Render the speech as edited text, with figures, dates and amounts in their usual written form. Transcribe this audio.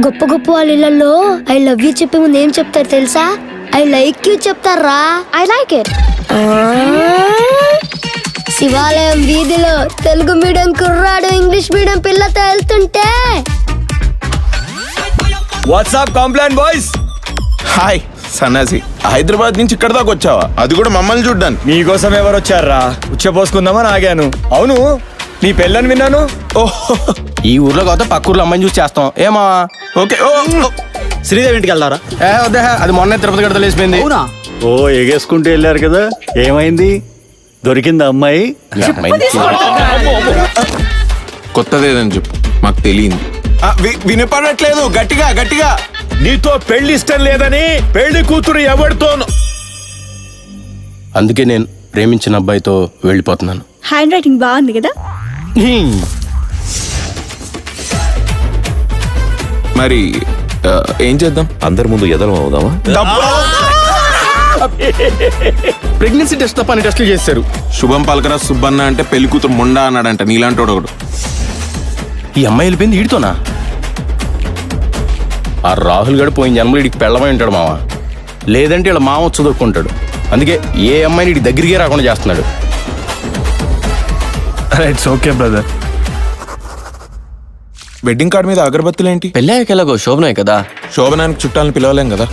గొప్ప గొప్ప వాళ్ళ ఇళ్లలో ఐ లవ్ యూ చెప్పే ముందు ఏం చెప్తారు తెలుసా? ఐ లైక్ యూ చెప్తారా? I like it. శివాలయం వీధిలో తెలుగు మీడియం కుర్రాడు ఇంగ్లీష్ మీడియం పిల్లతో వెళ్తుంటే వాట్సాప్ కాంప్లైంట్ బాయ్స్. హాయ్ సన్నాసి, హైదరాబాద్ నుంచి ఇక్కడ దాకా వచ్చావా? అది కూడా మమ్మల్ని చూడ్డానికి. మీకోసం ఎవరు వచ్చారా? ఉచ్చపోసుకుందామని ఆగాను. అవును, నీ పెళ్ళని విన్నాను. ఓహో, ఈ ఊర్లో కాదు పక్క ఊర్లో అమ్మాయిని చూసి చేస్తాం. ఏమా ఓకే. ఓ శ్రీదేవి ఇంటికి వెళ్తారా? వద్దే, అది మొన్న తిరుపతి గడత లేచిపోయింది. అవునా? ఓ ఎగేసుకుంటూ వెళ్ళారు కదా, ఏమైంది? దొరికిందా అమ్మాయి? మీ అమ్మాయిని కొత్తదేదని చెప్పు, మాకు తెలియంది. వినపడట్లేదు, గట్టిగా గట్టిగా. నీతో పెళ్లి ఇష్టం లేదని పెళ్లి కూతురు ఎవరితోను? అందుకే నేను ప్రేమించిన అబ్బాయితో వెళ్ళిపోతున్నాను. హ్యాండ్ రైటింగ్ బాగుంది కదా. మరి ఏం చేద్దాం? అందరి ముందు ఎదలం అవుదామా? ప్రెగ్నెన్సీ టెస్ట్ తప్ప అన్ని టెస్టులు చేశారు. శుభం పలకరా సుబ్బన్న అంటే పెళ్లి కూతురు ముండా అన్నాడంట, నీలాంటి ఒకడు. ఈ అమ్మాయి వెళ్ళిపోయింది వీడితోనా? ఆ రాహుల్ గడు పోయిన జన్మలో వీడికి పెళ్ళమై ఉంటాడు మామ, లేదంటే ఇలా మామ చదువుకుంటాడు. అందుకే ఏ అమ్మాయిని వీడి దగ్గరికే రాకుండా చేస్తున్నాడు. It's okay brother. Wedding card మీద అగరబత్తులేంటి? పెళ్ళాక ఎలాగో శోభనాయి కదా. శోభనానికి చుట్టాలను పిలవలేం కదా.